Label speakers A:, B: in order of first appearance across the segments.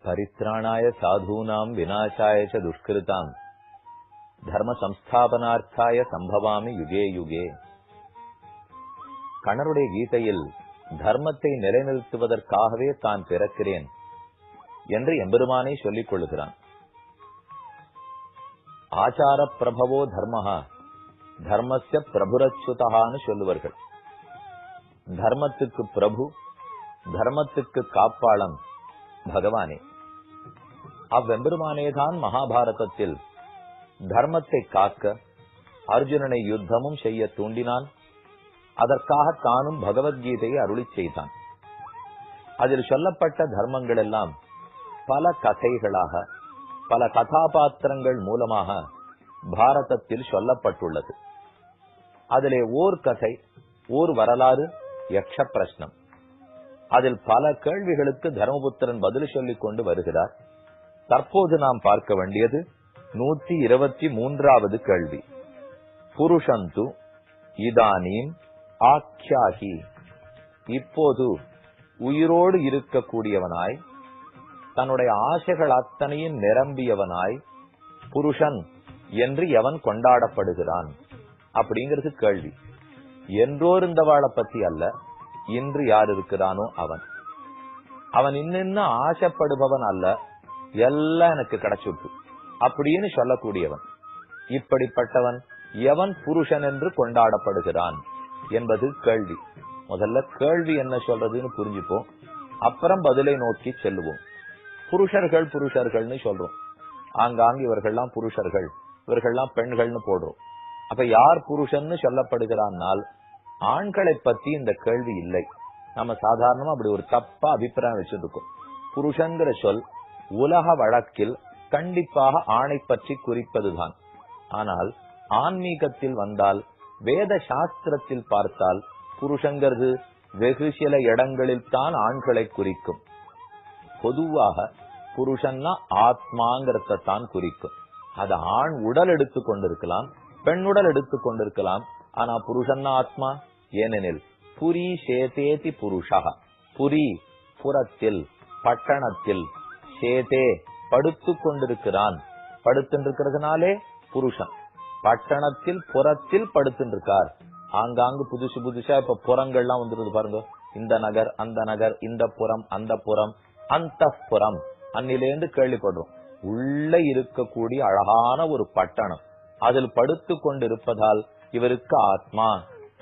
A: பரித்ராணாய சாதூனாம் விநாசாய ச துஷ்கிருதாம் தர்ம சம்ஸ்தாபனார்த்தாய சம்பவாமி UK UK. கணருடைய கீதையில் தர்மத்தை நிலைநிறுத்துவதற்காகவே தான் பிறக்கிறேன் என்று எம்பெருமானை சொல்லிக் கொள்ளுகிறான். ஆச்சார பிரபவோ தர்மஹா தர்மஸ்ய பிரபுரச்சுதஹான்னு சொல்லுவார்கள். தர்மத்துக்கு பிரபு, தர்மத்துக்கு காப்பாளன் பகவானே. அவ்வெம்பெருமானேதான் மகாபாரதத்தில் தர்மத்தை காக்க அர்ஜுனனை யுத்தமும் செய்ய தூண்டினான். அதற்காக தானும் பகவத்கீதையை அருளி செய்தான். அதில் சொல்லப்பட்ட தர்மங்கள் எல்லாம் பல கதைகளாக, பல கதாபாத்திரங்கள் மூலமாக பாரதத்தில் சொல்லப்பட்டுள்ளது. அதிலே ஓர் கதை, ஓர் வரலாறு யக்ஷ பிரஷ்னம். அதில் பல கேள்விகளுக்கு தர்மபுத்திரன் பதில் சொல்லிக் கொண்டு வருகிறார். தற்போது நாம் பார்க்க வேண்டியது 123வது கேள்வி. புருஷந்து இதானீம் ஆக்யாஹி. இப்போது உயிரோடு இருக்கக்கூடியவனாய், தன்னுடைய ஆசைகள் அத்தனையும் நிரம்பியவனாய் புருஷன் என்று எவன் கொண்டாடப்படுகிறான் அப்படிங்கிறது கேள்வி. என்றோ இருந்தவாளை பத்தி அல்ல, இன்று யார் இருக்கிறானோ அவன். அவன் இன்னும் ஆசைப்படுபவன் அல்ல, எல்லாம் எனக்கு கிடைச்சுட்டு அப்படின்னு சொல்லக்கூடியவன். இப்படிப்பட்டவன் எவன் புருஷன் என்று கொண்டாடப்படுகிறான் என்பது கேள்வி. முதல்ல கேள்வி என்ன சொல்றதுன்னு புரிஞ்சுப்போம், அப்புறம் பதிலை நோக்கி செல்லுவோம். புருஷர்கள் புருஷர்கள்னு சொல்றோம். ஆங்காங்க இவர்கள்லாம் புருஷர்கள், இவர்கள்லாம் பெண்கள்னு போடுறோம். அப்ப யார் புருஷன்னு சொல்லப்படுகிறான்னால் ஆண்களை பத்தி இந்த கேள்வி இல்லை. நம்ம சாதாரணமா அப்படி ஒரு தப்பா அபிப்பிராயம் வச்சிருக்கோம். புருஷங்கிற சொல் உலக வழக்கில் கண்டிப்பாக ஆணை பற்றி குறிப்பதுதான். ஆனால் ஆன்மீகத்தில் வந்தால், வேத சாஸ்திரத்தில் பார்த்தால் புருஷங்கிறது வெகு சில இடங்களில் தான் ஆண்களை குறிக்கும். பொதுவாக புருஷன்னா ஆத்மாங்கிறத தான் குறிக்கும். அது ஆண் உடல் எடுத்துக் கொண்டிருக்கலாம், பெண் உடல் எடுத்துக் கொண்டிருக்கலாம். ஆனா புருஷன்னா ஆத்மா. ஏனெனில் புரி சேதேதி புருஷா. புரி புறத்தில், பட்டணத்தில், சேதே படுத்து கொண்டிருக்கிறான். படுத்துருக்கிறதுனாலே புருஷன். பட்டணத்தில் புறத்தில் படுத்துருக்கார். ஆங்காங்கு புதுசு புதுசா இப்ப புறங்கள்லாம் வந்துருது பாருங்க. இந்த நகர், அந்த நகர், இந்த புறம், அந்த புறம், அந்த புறம், அன்னிலேந்து கேள்விப்படுறோம். உள்ள இருக்கக்கூடிய அழகான ஒரு பட்டணம், அதில் படுத்து கொண்டிருப்பதால் இவருக்கு ஆத்மா,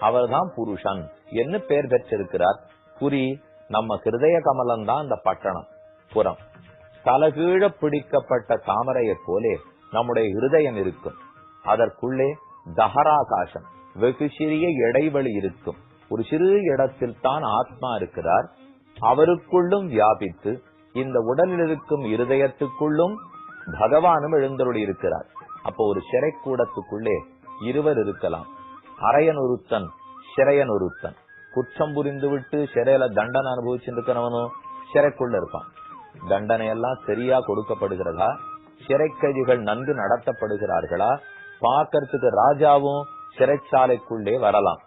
A: அவர்தான் புருஷன் என்ன பெயர் பெற்றிருக்கிறார். புரி நம்ம ஹிருதய கமலம் தான் அந்த பட்டணம். புறம் தலகீழ பிடிக்கப்பட்ட தாமரையை போலே நம்முடைய ஹிருதயம் இருக்கும். அதற்குள்ளே தஹராகாசம், வெகு சிறிய இடைவெளி இருக்கும். ஒரு சிறு இடத்தில் தான் ஆத்மா இருக்கிறார். அவருக்குள்ளும் வியாபித்து இந்த உடலில் இருக்கும் இருதயத்துக்குள்ளும் பகவானும் எழுந்தருளி இருக்கிறார். அப்போ ஒரு சிறை கூடத்துக்குள்ளே இருவர் இருக்கலாம். அரையன் ஒருத்தன், சிறையன் ஒருத்தன். குற்றம் புரிந்து விட்டு சிறையில தண்டனை அனுபவிச்சுட்டு இருக்கிறவனும் சிறைக்குள்ள இருப்பான். தண்டனை எல்லாம் சரியா கொடுக்கப்படுகிறதா, சிறை கைதிகள் நன்கு நடத்தப்படுகிறார்களா, பாக்கிறதுக்கு ராஜாவும் சிறைச்சாலைக்குள்ளே வரலாம்.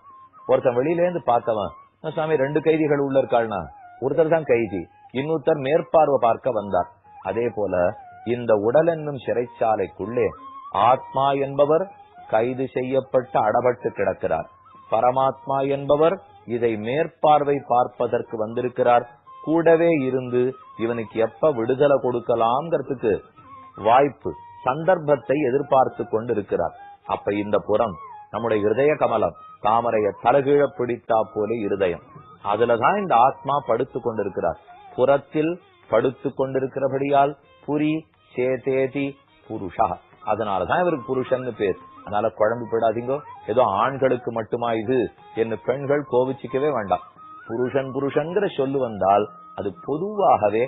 A: ஒருத்தன் வெளியிலேருந்து பார்த்தவன், சாமி 2 கைதிகள் உள்ள இருக்காள்னா, ஒருத்தர் தான் கைதி, இன்னொருத்தர் மேற்பார்வை பார்க்க வந்தார். அதே போல இந்த உடல் என்னும் சிறைச்சாலைக்குள்ளே ஆத்மா என்பவர் கைது செய்யப்பட்டு அடபட்டு கிடக்கிறார். பரமாத்மா என்பவர் இதை மேற்பார்வை பார்ப்பதற்கு வந்திருக்கிறார். கூடவே இருந்து இவனுக்கு எப்ப விடுதலை கொடுக்கலாம்ங்கிறதுக்கு வாய்ப்பு, சந்தர்ப்பத்தை எதிர்பார்த்து கொண்டு இருக்கிறார். அப்ப இந்த புறம் நம்முடைய ஹிருதய கமலம், தாமரைய தலகீழ பிடித்தா போல இருதயம், அதுலதான் இந்த ஆத்மா படுத்து கொண்டிருக்கிறார். புறத்தில் படுத்து கொண்டிருக்கிறபடியால் புரி சேதேதி புருஷா. அதனாலதான் இவருக்கு புருஷன்னு பேர். அதனால குழம்பு போயிடாதீங்க, ஏதோ ஆண்களுக்கு மட்டுமா இது என்று பெண்கள் கோவிச்சுக்கவே வேண்டாம். புருஷன் புருஷன்கிற சொல்லு வந்தால் அது பொதுவாகவே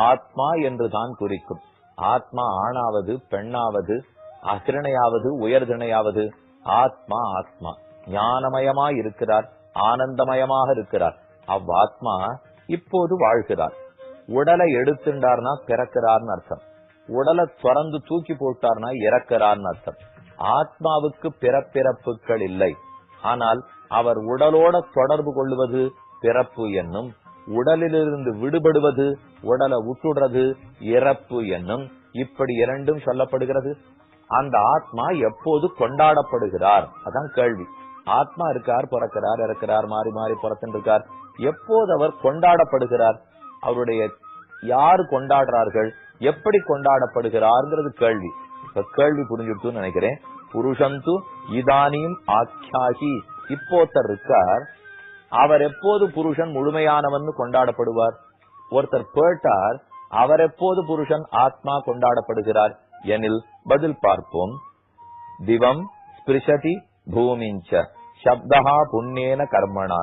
A: ஆத்மா என்று தான் குறிக்கும். ஆத்மா ஆணாவது பெண்ணாவது, அகிரணையாவது உயர்திணையாவது, ஆத்மா ஆத்மா ஞானமயமா இருக்கிறார், ஆனந்தமயமாக இருக்கிறார். அவ்வாத்மா இப்போது வாழ்கிறார். உடலை எடுத்துட்டார்னா பிறக்கிறார்னு அர்த்தம். உடலை திறந்து தூக்கி போட்டார்னா இறக்கிறார்னு அர்த்தம். ஆத்மாவுக்கு பிறப்பிறப்புகள் இல்லை. ஆனால் அவர் உடலோட தொடர்பு கொள்வது பிறப்பு என்னும் உடலிலிருந்து விடுபடுவது, உடலை விட்டுடுறது, இறப்பு என்னும் இப்படி இரண்டும் சொல்லப்படுகிறது. அந்த ஆத்மா எப்போது கொண்டாடப்படுகிறார்? அதான் கேள்வி. ஆத்மா இருக்கார், பிறக்கிறார், இறக்கிறார், மாறி மாறி பிறக்கின்றிருக்கார். எப்போது அவர் கொண்டாடப்படுகிறார்? அவருடைய யாரு கொண்டாடுறார்கள், எப்படி கொண்டாடப்படுகிறார்ங்கிறது கேள்வி. இப்ப கேள்வி புரிஞ்சுட்டுன்னு நினைக்கிறேன். புருஷந்து இதானியும் ஆக்கியாகி, இப்போத்தர் இருக்கார், அவர் எப்போது புருஷன் முழுமையானவன் கொண்டாடப்படுவார்? ஒருத்தர் போட்டார், அவர் எப்போது புருஷன் ஆத்மா கொண்டாடப்படுகிறார் எனில் பதில் பார்ப்போம். திவம் ஸ்பிருஷதி பூமிஞ்ச சப்தஹா புண்ணியேன கர்மணா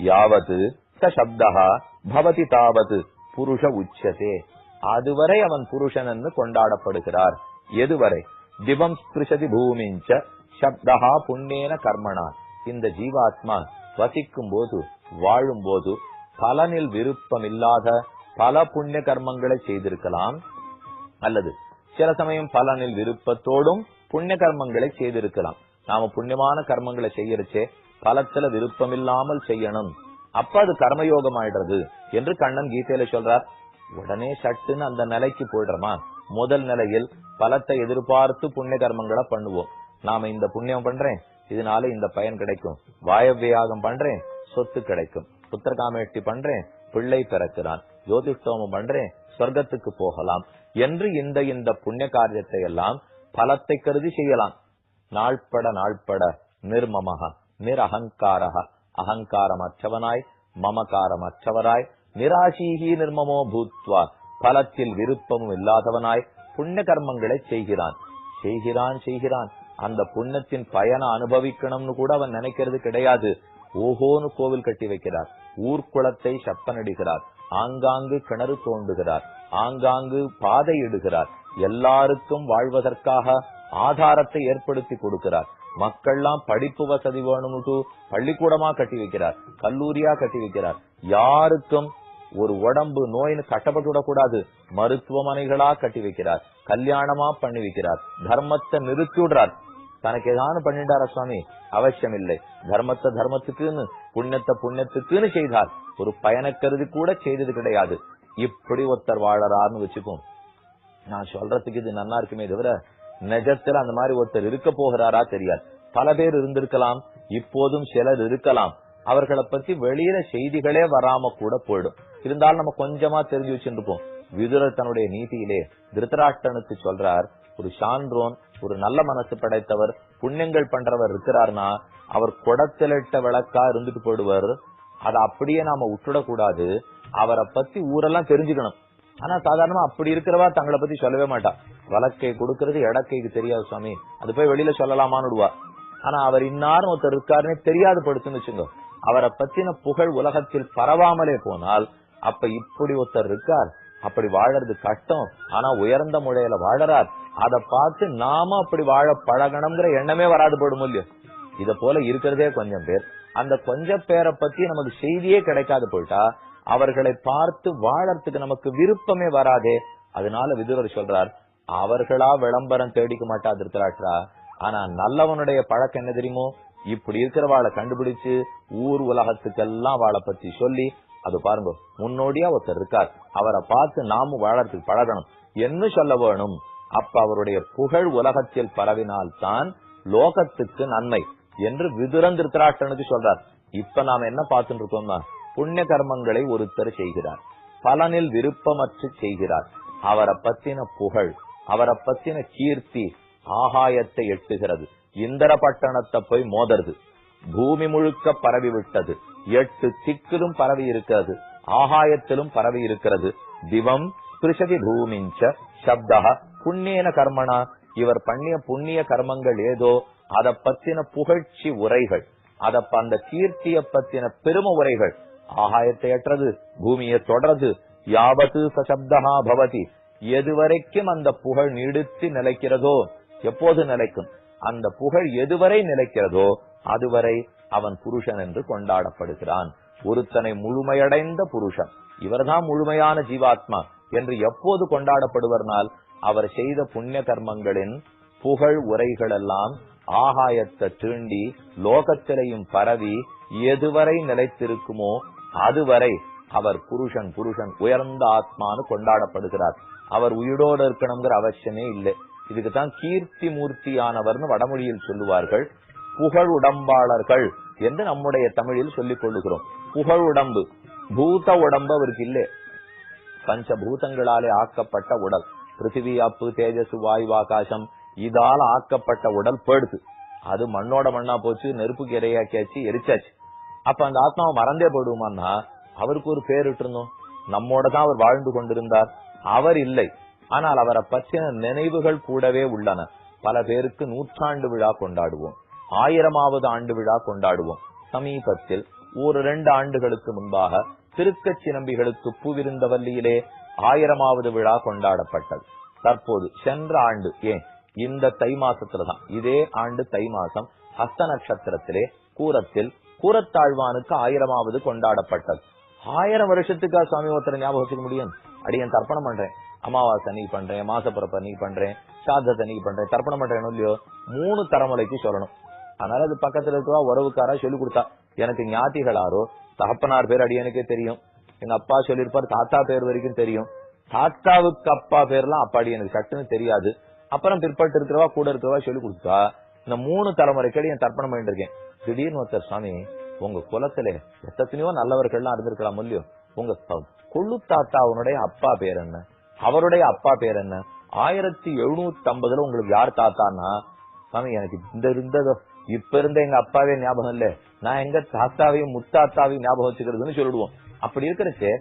A: யாவது ச சப்தஹா பவதி தாவது புருஷ உச்சதே. அதுவரை அவன் புருஷன் என்று கொண்டாடப்படுகிறார். எதுவரை? திவம் ஸ்பிருஷதி பூமிஞ்ச சப்தஹா புண்ணியேன கர்மணா. இந்த ஜீவாத்மா வசிக்கும் போது, வாழும் போது பலனில் விருப்பம் இல்லாத பல புண்ணிய கர்மங்களை செய்திருக்கலாம், அல்லது சில சமயம் பலனில் விருப்பத்தோடும் புண்ணிய கர்மங்களை செய்திருக்கலாம். நாம புண்ணியமான கர்மங்களை செய்யறச்சே பலத்துல விருப்பம் இல்லாமல் செய்யணும், அப்ப அது கர்மயோகம் ஆயிடுறது என்று கண்ணன் கீதையில சொல்றார். உடனே சட்டுன்னு அந்த நிலைக்கு போயிடுறோமா? முதல் நிலையில் பலத்தை எதிர்பார்த்து புண்ணிய கர்மங்களை பண்ணுவோம். நாம இந்த புண்ணியம் பண்றேன், இதனால இந்த பயன் கிடைக்கும், வாயவியாகம் பண்றேன், சொத்து கிடைக்கும், புத்திரகாமேட்டி பண்றேன், பிள்ளை பிறக்கிறான், ஜோதிஷ்டோமம் பண்றேன், சொர்க்கத்துக்கு போகலாம் என்று இந்த புண்ணிய காரியத்தை எல்லாம் பலத்தை கருதி செய்யலாம். நாள்பட நிர்மமஹ நிரஹங்காரஹ, அகங்காரமற்றவனாய் மமகாரமற்றவராய் நிராசீகி நிர்மமோ பூத்வா, பலத்தில் விருப்பமும் இல்லாதவனாய் புண்ணிய கர்மங்களை செய்கிறான். அந்த புண்ணியத்தின் பயனை அனுபவிக்கணும்னு கூட அவன் நினைக்கிறது கிடையாது. ஓஹோன்னு கோவில் கட்டி வைக்கிறார், ஊர்குளத்தை சப்பனிடுகிறார், ஆங்காங்கு கிணறு தோண்டுகிறார், ஆங்காங்கு பாதை இடுகிறார், எல்லாருக்கும் வாழ்வதற்காக ஆதாரத்தை ஏற்படுத்தி கொடுக்கிறார். மக்கள்லாம் படிப்பு வசதி வேணும்னு பள்ளிக்கூடமா கட்டி வைக்கிறார், கல்லூரியா கட்டி வைக்கிறார். யாருக்கும் ஒரு உடம்பு நோயின்னு கட்டப்பட்டு விடக்கூடாது, மருத்துவமனைகளா கட்டி வைக்கிறார், கல்யாணமா பண்ணி வைக்கிறார், தர்மத்தை நிறுத்தி விடுறார். தனக்கு ஏதானு பண்ணிட்டாரா சுவாமி? அவசியம் இல்லை. தர்மத்தை தர்மத்துக்குன்னு, புண்ணியத்தை புண்ணியத்துக்குன்னு செய்தார். ஒரு பயனை கருதி கூட செய்தது கிடையாது. இப்படி ஒருத்தர் வாழறாருன்னு வச்சுப்போம். நான் சொல்றதுக்கு இது நல்லா இருக்குமே தவிர நிஜத்துல அந்த மாதிரி ஒருத்தர் இருக்க போகிறாரா தெரியாது. பல பேர் இருந்திருக்கலாம், இப்போதும் சிலர் இருக்கலாம். அவர்களை பத்தி வெளியில செய்திகளே வராம கூட போயிடும். இருந்தாலும் நம்ம கொஞ்சமா தெரிஞ்சு வச்சுருப்போம். விதுரர் தன்னுடைய நீதியிலே திருதராஷ்டிரனுக்கு சொல்றார், ஒரு சான்றோன், ஒரு நல்ல மனசு படைத்தவர், புண்ணியங்கள் பண்றவர் இருக்கிறார்னா அவர் குடத்திலிட்ட விளக்கா இருந்துட்டு போயிடுவார். அதை அப்படியே நாம விட்டுடக்கூடாது. அவரை பத்தி ஊரெல்லாம் தெரிஞ்சுக்கணும். ஆனா சாதாரணமா அப்படி இருக்கிறவா தங்களை பத்தி சொல்லவே மாட்டா. வழக்கை கொடுக்கறது இடக்கைக்கு தெரியாது சுவாமி, அது போய் வெளியில சொல்லலாமான்னு விடுவா. ஆனா அவர் இன்னாரும் ஒருத்தர் இருக்காருன்னு தெரியாது படுத்துன்னு வச்சுங்க. அவரை பத்தின புகழ் உலகத்தில் பரவாமலே போனால் அப்ப இப்படி ஒருத்தர் இருக்கார், அப்படி வாழறது கஷ்டம், ஆனா உயர்ந்த முறையில வாழறார், அதை பார்த்து நாம அப்படி வாழ பழகணுங்கிற எண்ணமே வராது போடும் இல்லையோ. இத போல இருக்கிறதே கொஞ்சம் பேர். அந்த கொஞ்சம் பேரை பத்தி நமக்கு செய்தியே கிடைக்காது போயிட்டா அவர்களை பார்த்து வாழறதுக்கு நமக்கு விருப்பமே வராதே. அதனால விதுரர் சொல்றார், அவர்களா விளம்பரம் தேடிக்க மாட்டா திருத்தராஷ்டிரா. ஆனா நல்லவனுடைய பழக்கம் என்ன தெரியுமோ? இப்படி இருக்கிறவாளை கண்டுபிடிச்சு ஊர் உலகத்துக்கெல்லாம் வாழை பத்தி சொல்லி, அது பாருங்க முன்னோடியா ஒருத்தர் இருக்கார், அவரை பார்த்து நாமும் வாழறதுக்கு பழகணும் என்ன சொல்ல வேணும். அப்ப அவருடைய புகழ் உலகத்தில் பரவினால்தான் லோகத்துக்கு நன்மை என்று விதுரன் திருத்தராஷ்டிரனுக்கு சொல்றார். இப்ப நாம என்ன பார்த்துட்டு இருக்கோம்னா, புண்ணிய கர்மங்களை ஒருத்தர் செய்கிறார், பலனில் விருப்பமற்று செய்கிறார். அவரை பத்தின புகழ், அவரை பத்தின கீர்த்தி ஆகாயத்தை எட்டுகிறது, இந்திர பட்டணத்தை போய் மோதறது, பூமி முழுக்க பரவி விட்டது, 8 திக்கிலும் பரவி இருக்கிறது, ஆகாயத்திலும் பரவி இருக்கிறது. திவம் ஸ்பிருஷதி பூமிஞ்ச சப்தஹ புண்ணியன கர்மணா. இவர் பண்ணிய புண்ணிய கர்மங்கள் ஏதோ அதை பத்தின புகழ்ச்சி உரைகள், அந்த கீர்த்திய பத்தின பெரும உரைகள் ஆகாயத்தை ஏற்றது, பூமியை தொடர்றது. யாவது சப்தஹா பவதி, எதுவரைக்கும் அந்த புகழ் நீடித்து நிலைக்கிறதோ, எப்போது நிலைக்கும் அந்த புகழ் எதுவரை நிலைக்கிறதோ அதுவரை அவன் புருஷன் என்று கொண்டாடப்படுகிறான். ஒருத்தனை முழுமையடைந்த புருஷன், இவர்தான் முழுமையான ஜீவாத்மா என்று எப்போது கொண்டாடப்படுவர்னால், அவர் செய்த புண்ணிய கர்மங்களின் புகழ் உரைகள் எல்லாம் ஆகாயத்தை தீண்டி லோகத்திலையும் பரவி எதுவரை நிலைத்திருக்குமோ அதுவரை அவர் புருஷன் உயர்ந்த ஆத்மானு கொண்டாடப்படுகிறார். அவர் உயிரோடு இருக்கணுங்கிற அவசியமே இல்லை. இதுக்குதான் கீர்த்தி மூர்த்தியானவர்னு வடமொழியில் சொல்லுவார்கள். புகழ் உடம்பாளர்கள் என்று நம்முடைய தமிழில் சொல்லிக் கொள்ளுகிறோம். புகழ் உடம்பு, பூத உடம்பு அவருக்கு இல்லை. பஞ்சபூதங்களாலே ஆக்கப்பட்ட உடல், பிருத்திவி, அப்பு, தேஜசு, வாயு, ஆகாசம், இதால் ஆக்கப்பட்ட உடல் போடுது. அது மண்ணோட மண்ணா போச்சு, நெருப்புக்கு இரையாக்கியாச்சு, எரிச்சாச்சு. அப்ப அந்த ஆத்மாவை மறந்தே போடுவோமான்னா அவருக்கு ஒரு பேர் இருந்தோம். நம்மோட தான் அவர் வாழ்ந்து கொண்டிருந்தார். அவர் இல்லை, ஆனால் அவரை பற்றின நினைவுகள் கூடவே உள்ளன. பல பேருக்கு 100ஆண்டு விழா கொண்டாடுவோம், 1000வது ஆண்டு விழா கொண்டாடுவோம். சமீபத்தில் 1-2 ஆண்டுகளுக்கு முன்பாக திருக்கச்சி நம்பிகளுக்கு பூவிருந்தவல்லியிலே 1000வது விழா கொண்டாடப்பட்டது. தற்போது சென்ற ஆண்டு, ஏன் இந்த தை மாசத்துலதான், இதே ஆண்டு தை மாசம் ஹஸ்த நட்சத்திரத்திலே கூரத்தில் கூரத்தாழ்வானுக்கு 1000வது கொண்டாடப்பட்டது. 1000 வருஷத்துக்கா சுவாமி ஒருத்தரை ஞாபகம் வச்சுக்க முடியும்? அடியன் தர்ப்பணம் பண்றேன், அமாவாசை அன்னைக்கு பண்றேன், மாசப்பிறப்பு அன்னைக்கு பண்றேன், சாதத்தை அன்னைக்கு பண்றேன், தர்ப்பணம் பண்றேன் இல்லையோ, 3 தலைமுறைக்கு சொல்லணும். அதனால அது பக்கத்துல இருக்கா உறவுக்காரா சொல்லி கொடுத்தா. எனக்கு ஞாத்திகளாரோ தகப்பனார் பேர் அடியனுக்கே தெரியும், எங்க அப்பா சொல்லியிருப்பார், தாத்தா பேர் வரைக்கும் தெரியும். தாத்தாவுக்கு அப்பா பேர்லாம் அப்பா அடியனுக்கு சட்டுன்னு தெரியாது. அப்புறம் பிற்பட்டு இருக்கிறவா கூட இருக்கிறவா சொல்லி கொடுத்தா இந்த 3 தலைமுறைக்கு என் தர்ப்பணம் பண்ணிட்டு இருக்கேன். திடீர்னு ஒருத்தர், சுவாமி உங்க குலத்துல எத்தனையோ நல்லவர்கள்லாம் இருந்திருக்கலாம் இல்லையோ, உங்க கொள்ளு தாத்தாவுடைய அப்பா பேர் என்ன, அவருடைய அப்பா பேர் என்ன, 1750 உங்களுக்கு யார் தாத்தான்னா, சுவாமி எனக்கு இப்ப இருந்த எங்க அப்பாவே ஞாபகம் இல்ல, நான் எங்க தாத்தாவையும் முத்தாத்தாவையும் ஞாபகம் வச்சுக்கிறதுன்னு சொல்லிடுவோம். அப்படி இருக்கிறச்சே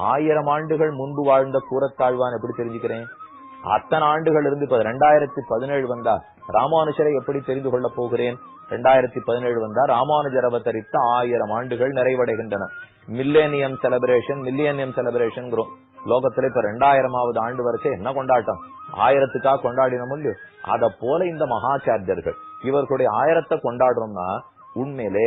A: 1000 ஆண்டுகள் முன்பு வாழ்ந்த கூரத்தாழ்வான் எப்படி தெரிஞ்சுக்கிறேன்? அத்தனை ஆண்டுகள் இருந்து இப்ப 2017 வந்தா ராமானுஜரை எப்படி தெரிந்து கொள்ள போகிறேன்? 2017 வந்தா ராமானுஜர் அவதரித்த 1000 ஆண்டுகள் நிறைவடைகின்றன. மில்லேனியம் செலிப்ரேஷன் லோகத்துல இப்ப 2000வது ஆண்டு வரைக்கும் என்ன கொண்டாட்டம், 1000த்துக்காக கொண்டாடினோம் இல்லையோ. அத போல இந்த மகாச்சாரியர்கள் இவர்களுடைய 1000த்தை கொண்டாடுறோம்னா, உண்மையிலே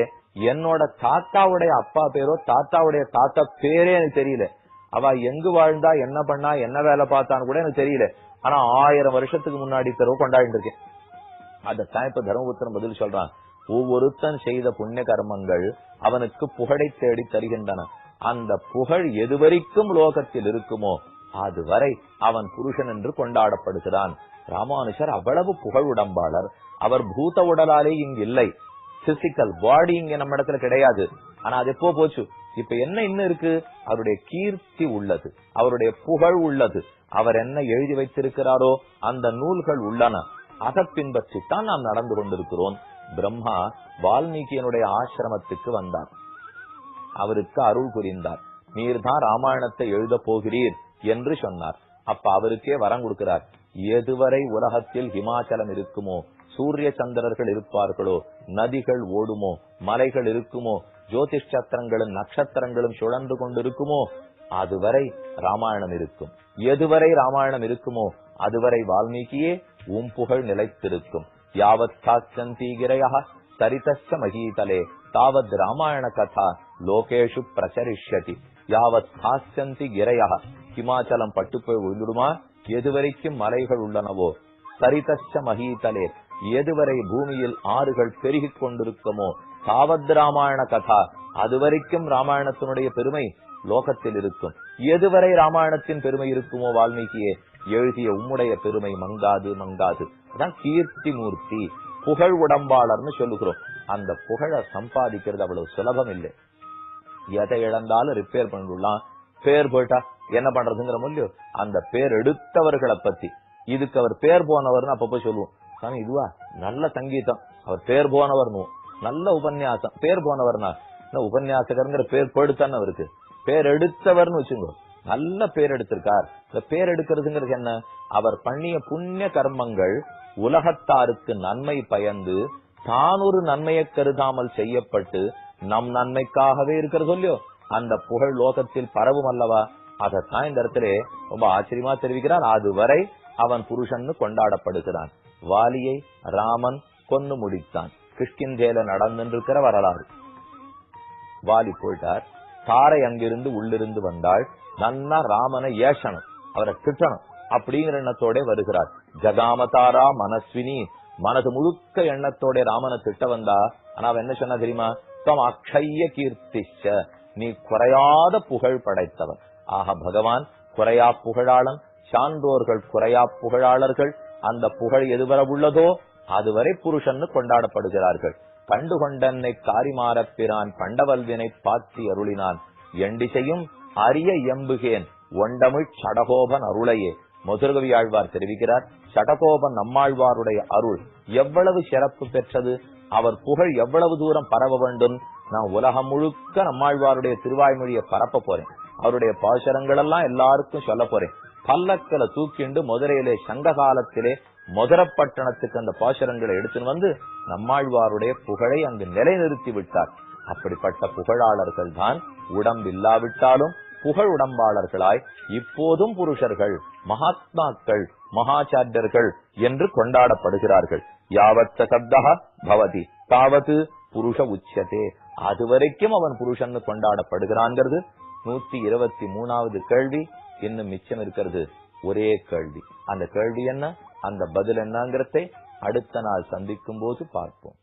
A: என்னோட தாத்தாவுடைய அப்பா பேரோ தாத்தாவுடைய தாத்தா பேரே எனக்கு தெரியல. அவ எங்கு வாழ்ந்தா, என்ன பண்ணா, என்ன வேலை பார்த்தான்னு கூட எனக்கு தெரியல. ஆனா 1000 வருஷத்துக்கு முன்னாடி தெருவு கொண்டாடிட்டு இருக்கேன். அதத்தான் இப்ப தர்மபுத்திரன் பதில் சொல்றான். ஒவ்வொருத்தன் செய்த புண்ணிய கர்மங்கள் அவனுக்கு புகழை தேடி தருகின்றன. அந்த புகழ் எதுவரைக்கும் லோகத்தில் இருக்குமோ அதுவரை அவன் புருஷன் என்று கொண்டாடப்படுகிறான். ராமானுஜர் அவ்வளவு புகழ் உடம்பாளர். அவர் பூத உடலாலே இங்கு இல்லை, பிசிக்கல் பாடி இங்க நம்ம இடத்துல கிடையாது. ஆனா அது எப்போ போச்சு? இப்ப என்ன இன்னும் இருக்கு? அவருடைய கீர்த்தி உள்ளது, அவருடைய புகழ் உள்ளது. அவர் என்ன எழுதி வைத்திருக்கிறாரோ அந்த நூல்கள் உள்ளன. அதை பின்பற்றித்தான் நாம் நடந்து கொண்டிருக்கிறோம். பிரம்மா வால்மீகியனுடைய ஆசிரமத்துக்கு வந்தார், அவருக்கு அருள் புரிந்தார். நீர்தான் ராமாயணத்தை எழுத போகிறீர் என்று சொன்னார். அப்ப அவருக்கே வரம் கொடுக்கிறார். எதுவரை உலகத்தில் ஹிமாச்சலம் இருக்குமோ, சூரிய சந்திரர்கள் இருப்பார்களோ, நதிகள் ஓடுமோ, மலைகள் இருக்குமோ, ஜோதிஷ் சத்திரங்களும் நட்சத்திரங்களும் சுழன்று கொண்டிருக்குமோ அதுவரை ராமாயணம் இருக்கும். எதுவரை ராமாயணம் இருக்குமோ அதுவரை வால்மீகியே உம் புகழ் நிலைத்திருக்கும். யாவத் சாஸ்தி கிரையா சரிதஸ்ச மகீதலே தாவத் ராமாயண கதா லோகேஷு பிரசரிஷ்யதி. யாவத் சாஸ்தி கிரையா, ஹிமாச்சலம் பட்டு போய் விழுந்துடுமா? எதுவரைக்கும் மலைகள் உள்ளனவோ, சரிதஸ்ச மகீதலே, எதுவரை பூமியில் ஆறுகள் பெருகிக் கொண்டிருக்குமோ, தாவத் ராமாயண கதா, அதுவரைக்கும் ராமாயணத்தினுடைய பெருமை லோகத்தில் இருக்கும். எதுவரை ராமாயணத்தின் பெருமை இருக்குமோ வால்மீகியே எழுதிய உம்முடைய பெருமை மங்காது மங்காது. அதான் கீர்த்தி மூர்த்தி, புகழ் உடம்பாளர்னு சொல்லுகிறோம். அந்த புகழை சம்பாதிக்கிறது அவ்வளவு சுலபம் இல்லை. எதை இழந்தாலும் ரிப்பேர் பண்ணிடலாம். பேர் போயிட்டா என்ன பண்றதுங்கிற முடியும். அந்த பேர் எடுத்தவர்களை பத்தி, இதுக்கு அவர் பேர் போனவர்னு அப்பப்போ சொல்லுவோம். சாமி இதுவா நல்ல சங்கீதம், அவர் பேர் போனவர்னு. நல்ல உபன்யாசம், பேர் போனவர்னா உபன்யாசகர்ங்கிற பேர் போயிடுத்தான்னு அவருக்கு. பேர் எடுத்தவர்னு வச்சுங்கோ, நல்ல பேர் எடுத்திருக்கார். இந்த பேர் எடுக்கிறதுங்கிறது என்ன? அவர் பண்ணிய புண்ணிய கர்மங்கள் உலகத்தாருக்கு நன்மை பயந்து தான் ஒரு நன்மையை கருதாமல் செய்யப்பட்டு நம் நன்மைக்காகவே இருக்கிறது இல்லையோ, அந்த புகழ் லோகத்தில் பரவும் அல்லவா? அதத்தான் இந்த இடத்துல ரொம்ப ஆச்சரியமா தெரிவிக்கிறார். அதுவரை அவன் புருஷன் கொண்டாடப்படுகிறான். வாலியை ராமன் கொன்னு முடித்தான். கிஷ்கிந்தேல நடந்திருக்கிற வரலாறு. வாலி போயிட்டார், தாரை அங்கிருந்து உள்ளிருந்து வந்தாள். நன்னா ராமனை ஏசணும், அவரை திட்டணும் அப்படிங்கிற எண்ணத்தோட வருகிறார். ஜகாமதாரா மனஸ்வினி, மனது முழுக்க எண்ணத்தோட ராமனை திட்ட வந்தா. ஆனா அவன் என்ன சொன்னா தெரியுமா? தம் அக்ஷய கீர்த்திச்ச, நீ குறையாத புகழ் படைத்தவன். ஆக பகவான் குறையா புகழாளன், சான்றோர்கள் குறையா புகழாளர்கள். அந்த புகழ் எதுவரை உள்ளதோ அதுவரை புருஷன் கொண்டாடப்படுகிறார்கள். கண்டுகொண்டன்னை காரிமாறப்பிரான் பண்டவல்வினை பாத்தி அருளினான் எண்டிசையும் அரிய எம்புகேன் ஒண்டமிழ் சடகோபன் அருளையே. மதுரகவி ஆழ்வார் தெரிவிக்கிறார், சடகோபன் நம்மாழ்வாருடைய அருள் எவ்வளவு சிறப்பு பெற்றது, அவர் புகழ் எவ்வளவு தூரம் பரவ வேண்டும். நான் உலகம் முழுக்க நம்மாழ்வாருடைய திருவாய்மொழியை பரப்ப போறேன். அவருடைய பாசுரங்கள் எல்லாம் எல்லாருக்கும் சொல்ல போறேன். பல்லக்கில தூக்கிண்டு மதுரையிலே சங்க காலத்திலே மதுரப்பட்டணத்துக்கு அந்த பாசுரங்களை எடுத்துன்னு வந்து நம்மாழ்வாருடைய புகழை அங்கு நிலைநிறுத்தி விட்டார். அப்படிப்பட்ட புகழாளர்கள் தான் உடம்பில்லாவிட்டாலும் புகழ் உடம்பாளர்களாய் இப்போதும் புருஷர்கள், மகாத்மாக்கள், மகாச்சாரியர்கள் என்று கொண்டாடப்படுகிறார்கள். யாவத்த சப்தா பவதி தாவது புருஷ உச்சதே. அதுவரைக்கும் அவன் புருஷன் கொண்டாடப்படுகிறான்ங்கிறது 123வது கேள்வி. இன்னும் மிச்சம் இருக்கிறது ஒரே கேள்வி. அந்த கேள்வி என்ன, அந்த பதில் என்னங்கிறதை அடுத்த நாள் சந்திக்கும் போது பார்ப்போம்.